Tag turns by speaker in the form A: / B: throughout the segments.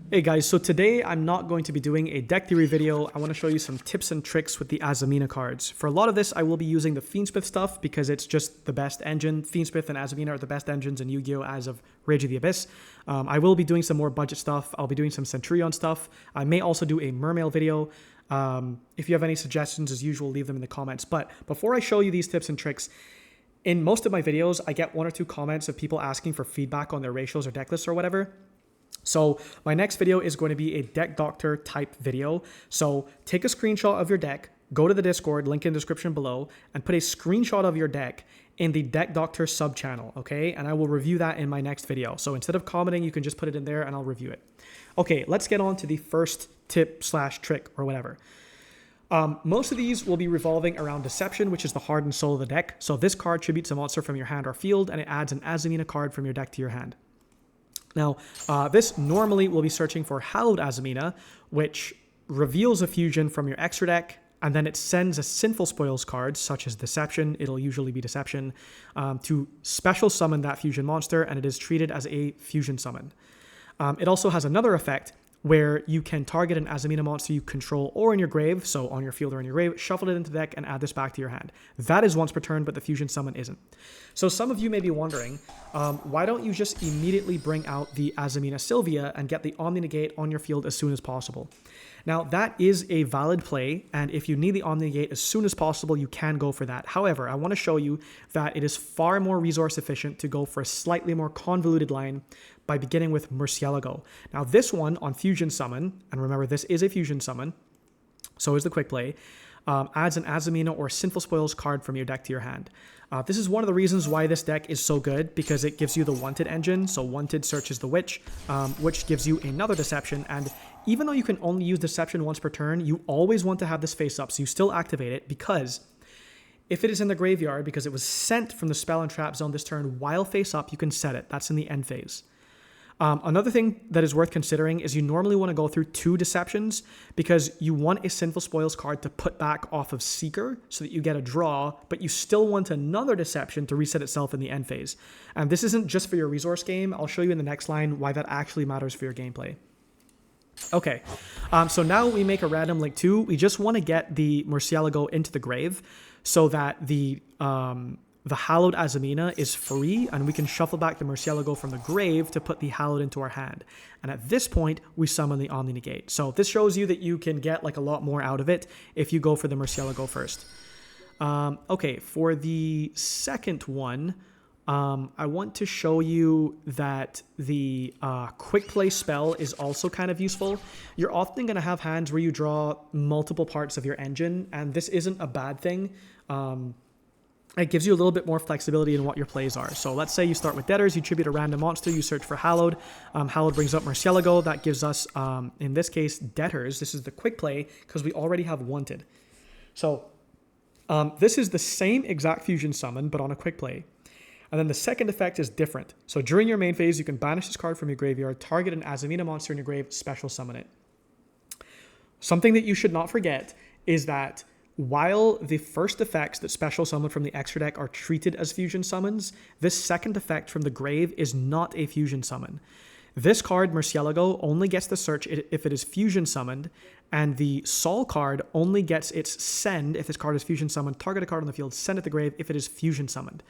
A: Hey guys, so today I'm not going to be doing a deck theory video. I want to show you some tips and tricks with the Azamina cards. For a lot of this, I will be using the Fiendsmith stuff because it's just the best engine. Fiendsmith and Azamina are the best engines in Yu-Gi-Oh! As of Rage of the Abyss. I will be doing some more budget stuff. I'll be doing some Centurion stuff. I may also do a Mermail video. If you have any suggestions, as usual, leave them in the comments. But before I show you these tips and tricks, in most of my videos, I get one or two comments of people asking for feedback on their ratios or deck lists or whatever. So my next video is going to be a deck doctor type video. So take a screenshot of your deck, go to the Discord, link in the description below, and put a screenshot of your deck in the deck doctor sub channel, okay? And I will review that in my next video. So instead of commenting, you can just put it in there and I'll review it. Okay, let's get on to the first tip / trick or whatever. Most of these will be revolving around Deception, which is the heart and soul of the deck. So this card tributes a monster from your hand or field, and it adds an Azamina card from your deck to your hand. Now, this normally will be searching for Hallowed Azamina, which reveals a fusion from your extra deck, and then it sends a Sinful Spoils card, such as Deception, it'll usually be Deception, to special summon that fusion monster, and it is treated as a fusion summon. It also has another effect where you can target an Azamina monster you control or in your grave, so on your field or in your grave, shuffle it into the deck and add this back to your hand. That is once per turn, but the fusion summon isn't. So some of you may be wondering, why don't you just immediately bring out the Azamina Silvia and get the Omni Negate on your field as soon as possible? Now, that is a valid play, and if you need the Omni Negate as soon as possible, you can go for that. However, I want to show you that it is far more resource efficient to go for a slightly more convoluted line by beginning with Murcielago. Now, this one on Fusion Summon, and remember, this is a Fusion Summon, so is the Quick Play, adds an Azamina or Sinful Spoils card from your deck to your hand. This is one of the reasons why this deck is so good, because it gives you the Wanted engine. So Wanted searches the Witch, which gives you another Deception. And even though you can only use Deception once per turn, you always want to have this face up. So you still activate it, because if it is in the graveyard, because it was sent from the spell and trap zone this turn while face up, you can set it. That's in the end phase. Another thing that is worth considering is you normally want to go through 2 Deceptions, because you want a Sinful Spoils card to put back off of Seeker so that you get a draw, but you still want another Deception to reset itself in the end phase. And this isn't just for your resource game. I'll show you in the next line why that actually matters for your gameplay. Okay, so now we make a random link 2. We just want to get the Murcielago into the grave so that the Hallowed Azamina is free, and we can shuffle back the Murcielago from the grave to put the Hallowed into our hand. And at this point, we summon the Omni Negate. So this shows you that you can get like a lot more out of it if you go for the Murcielago first. Okay, for the second one, I want to show you that the Quick Play spell is also kind of useful. You're often going to have hands where you draw multiple parts of your engine, and this isn't a bad thing. It gives you a little bit more flexibility in what your plays are. So let's say you start with Debtors, you tribute a random monster, you search for Hallowed. Hallowed brings up Murcielago. That gives us, in this case, Debtors. This is the Quick Play because we already have Wanted. So this is the same exact Fusion Summon, but on a Quick Play. And then the second effect is different. So during your main phase, you can banish this card from your graveyard, target an Azamina monster in your grave, special summon it. Something that you should not forget is that while the first effects that special summon from the extra deck are treated as fusion summons, this second effect from the grave is not a fusion summon. This card, Murcielago, only gets the search if it is fusion summoned, and the Sol card only gets its send if this card is fusion summoned, target a card on the field, send it to the grave if it is fusion summoned.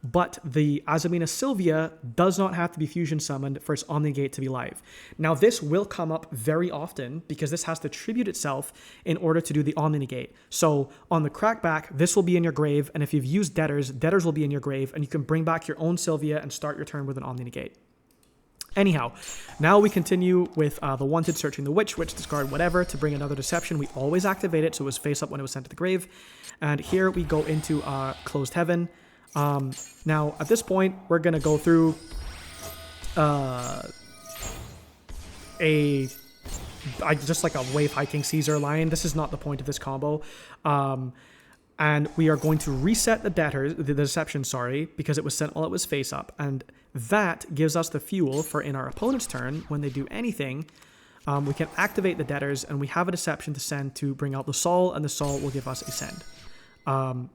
A: But the Azamina Silvia does not have to be fusion summoned for its Omni Negate to be live. Now, this will come up very often because this has to tribute itself in order to do the Omni Negate. So on the crackback, this will be in your grave, and if you've used Debtors, Debtors will be in your grave, and you can bring back your own Silvia and start your turn with an Omni Negate. Anyhow, now we continue with the Wanted searching the Witch, discard whatever to bring another Deception. We always activate it, so it was face up when it was sent to the grave. And here we go into Closed Heaven. Now, at this point, we're going to go through just like a Wave Hiking Caesar line. This is not the point of this combo. And we are going to reset the Deception, because it was sent while it was face up. And that gives us the fuel for in our opponent's turn, when they do anything, we can activate the Debtors, and we have a Deception to send to bring out the Sol, and the Sol will give us a send.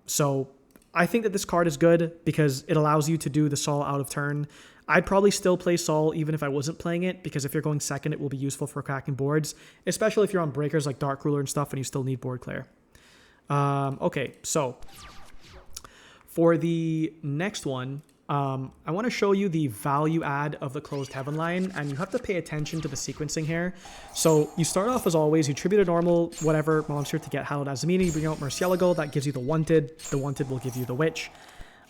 A: So I think that this card is good because it allows you to do the Sol out of turn. I'd probably still play Sol even if I wasn't playing it, because if you're going second, it will be useful for cracking boards, especially if you're on breakers like Dark Ruler and stuff and you still need board clear. Okay, so for the next one, I want to show you the value add of the Closed Heaven line, and you have to pay attention to the sequencing here. So you start off as always, you tribute a normal whatever monster to get Hallowed Azamina, you bring out Murcielago, that gives you the Wanted will give you the Witch.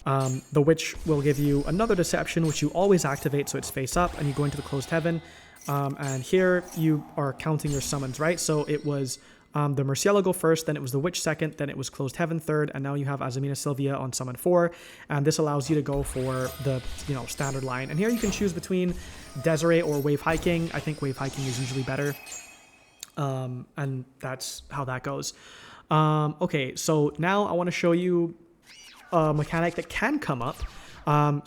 A: The Witch will give you another Deception, which you always activate so it's face up, and you go into the Closed Heaven. And here you are counting your summons, right? So it was the Murcielago first, then it was the Witch second, then it was Closed Heaven third, and now you have Azamina Silvia on summon 4, and this allows you to go for the, standard line. And here you can choose between Desiree or Wave Hiking. I think Wave Hiking is usually better, and that's how that goes. Okay, so now I want to show you a mechanic that can come up.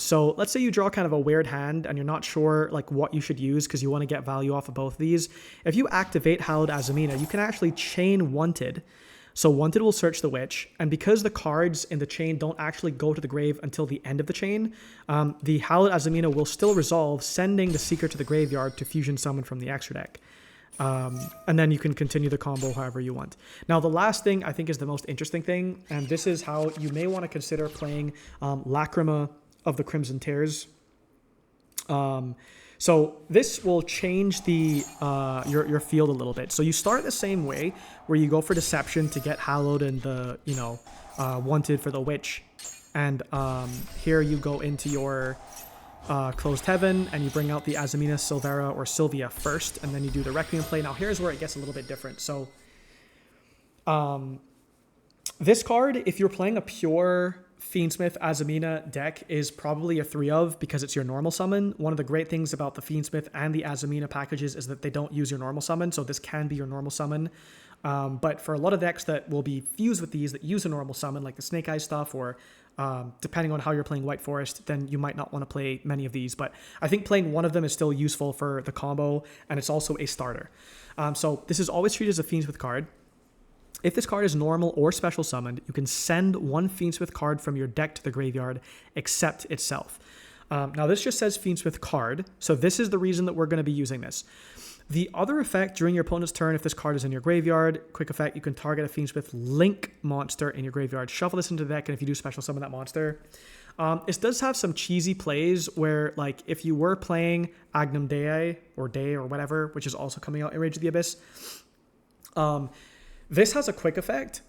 A: So let's say you draw kind of a weird hand and you're not sure like what you should use because you want to get value off of both of these. If you activate Hallowed Azamina, you can actually chain Wanted. So Wanted will search the Witch, and because the cards in the chain don't actually go to the grave until the end of the chain, the Hallowed Azamina will still resolve, sending the Seeker to the graveyard to fusion summon from the extra deck. And then you can continue the combo however you want. Now, the last thing I think is the most interesting thing, and this is how you may want to consider playing Lacrima of the Crimson Tears. So this will change the your field a little bit. So you start the same way, where you go for Deception to get Hallowed and the Wanted for the Witch, and here you go into your Closed Heaven and you bring out the Azamina Silvera or Silvia first, and then you do the Requiem play. Now here's where it gets a little bit different. So this card, if you're playing a pure Fiendsmith Azamina deck, is probably a 3 of, because it's your normal summon. One of the great things about the Fiendsmith and the Azamina packages is that they don't use your normal summon, so this can be your normal summon. But for a lot of decks that will be fused with these that use a normal summon, like the Snake Eyes stuff, or depending on how you're playing White Forest, then you might not want to play many of these. But I think playing one of them is still useful for the combo, and it's also a starter. So this is always treated as a Fiendsmith card. If this card is normal or special summoned, you can send one Fiendsmith card from your deck to the graveyard, except itself. Now this just says Fiendsmith card, so this is the reason that we're going to be using this. The other effect during your opponent's turn, if this card is in your graveyard, quick effect, you can target a Fiendsmith Link monster in your graveyard. Shuffle this into the deck, and if you do special summon that monster. It does have some cheesy plays where, like, if you were playing Agnum Dei, or Day, or whatever, which is also coming out in Rage of the Abyss, this has a quick effect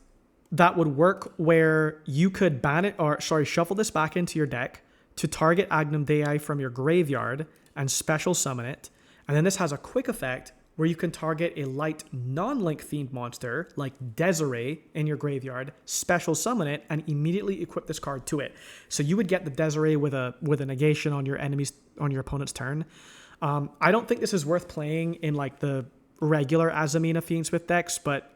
A: that would work where you could shuffle this back into your deck to target Agnum Dei from your graveyard and special summon it. And then this has a quick effect where you can target a light non-link fiend monster like Desiree in your graveyard, special summon it, and immediately equip this card to it. So you would get the Desiree with a negation on your opponent's turn. I don't think this is worth playing in like the regular Azamina Fiendsmith decks, but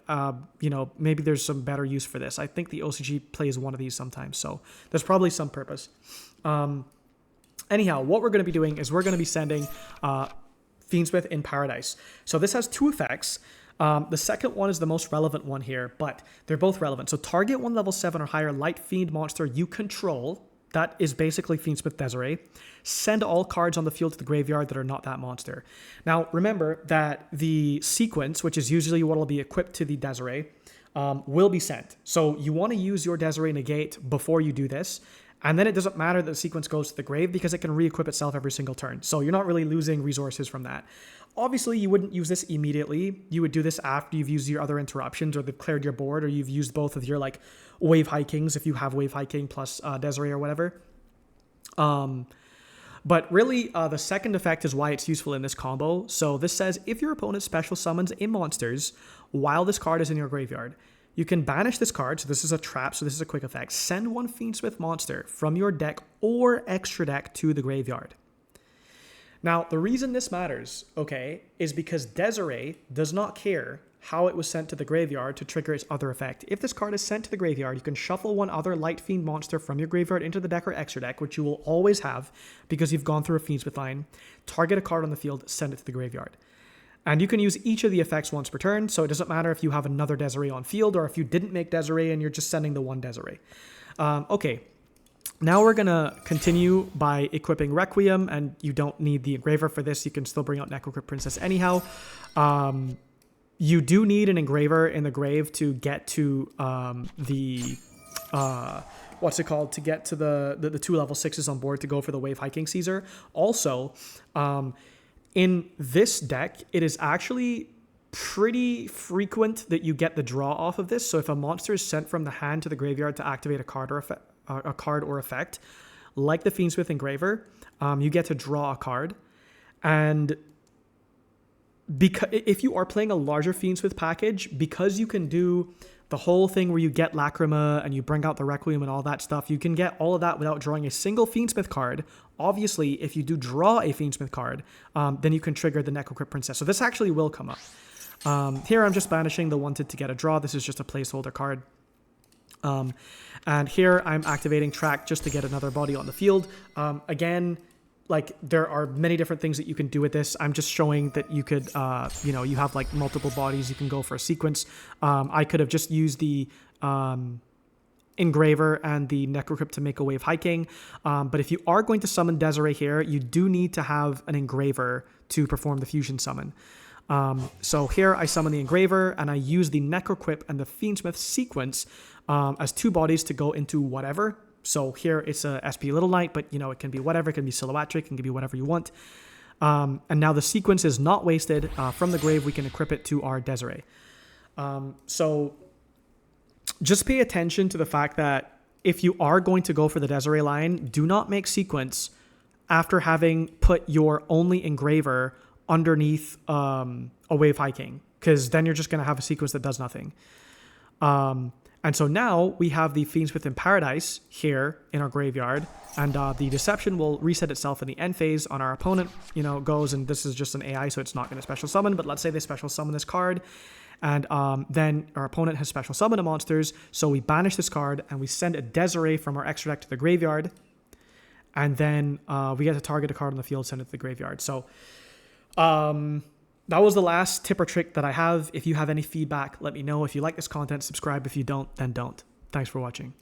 A: maybe there's some better use for this. I think the OCG plays one of these sometimes, so there's probably some purpose. Anyhow, what we're going to be doing is we're going to be sending Fiendsmith in Paradise. So this has 2 effects. The second one is the most relevant one here, but they're both relevant. So target one level 7 or higher light fiend monster you control. That is basically Fiendsmith Desiree. Send all cards on the field to the graveyard that are not that monster. Now, remember that the sequence, which is usually what will be equipped to the Desiree, will be sent. So you want to use your Desiree negate before you do this. And then it doesn't matter that the sequence goes to the grave because it can re-equip itself every single turn. So you're not really losing resources from that. Obviously, you wouldn't use this immediately. You would do this after you've used your other interruptions, or they've cleared your board, or you've used both of your like Wave Hikings if you have Wave Hiking plus Desiree or whatever. But really, the second effect is why it's useful in this combo. So this says, if your opponent special summons in monsters while this card is in your graveyard, you can banish this card. So this is a trap, so this is a quick effect. Send one Fiendsmith monster from your deck or extra deck to the graveyard. Now, the reason this matters, okay, is because Desiree does not care how it was sent to the graveyard to trigger its other effect. If this card is sent to the graveyard, you can shuffle one other light fiend monster from your graveyard into the deck or extra deck, which you will always have because you've gone through a Fiendsmith line, target a card on the field, send it to the graveyard. And you can use each of the effects once per turn, so it doesn't matter if you have another Desiree on field or if you didn't make Desiree and you're just sending the one Desiree. Okay, Now we're going to continue by equipping Requiem, and you don't need the engraver for this. You can still bring out Necrocrypt Princess anyhow. You do need an engraver in the grave to get to what's it called? To get to the 2 level 6s on board to go for the Wave Hiking Caesar. Also, in this deck, it is actually pretty frequent that you get the draw off of this. So if a monster is sent from the hand to the graveyard to activate a card or effect, like the Fiendsmith Engraver, you get to draw a card. And because if you are playing a larger Fiendsmith package, because you can do the whole thing where you get Lacrima and you bring out the Requiem and all that stuff, you can get all of that without drawing a single Fiendsmith card. Obviously, if you do draw a Fiendsmith card, then you can trigger the Necrocrypt Princess. So this actually will come up. Here I'm just banishing the wanted to get a draw. This is just a placeholder card. And here I'm activating Track just to get another body on the field. Again, like there are many different things that you can do with this. I'm just showing that you could, you have like multiple bodies. You can go for a sequence. I could have just used the Engraver and the Necrocrypt to make a Wave Hiking. But if you are going to summon Desiree here, you do need to have an Engraver to perform the Fusion Summon. So here I summon the Engraver and I use the Necrocrypt and the Fiendsmith sequence as 2 bodies to go into whatever. So here it's a SP Little Knight, but it can be whatever. It can be Silhouettric, it can be whatever you want. And now the sequence is not wasted. From the grave, we can equip it to our Desiree. So just pay attention to the fact that if you are going to go for the Desiree line, do not make sequence after having put your only Engraver underneath a Wave Hiking, because then you're just going to have a sequence that does nothing. And so now we have the Fiendsmith in Paradise here in our graveyard, and the Deception will reset itself in the end phase on our opponent, goes, and this is just an AI, so it's not going to special summon, but let's say they special summon this card, and then our opponent has special summoned monsters, so we banish this card, and we send a Desiree from our extra deck to the graveyard, and then we get to target a card on the field, send it to the graveyard. So that was the last tip or trick that I have. If you have any feedback, let me know. If you like this content, subscribe. If you don't, then don't. Thanks for watching.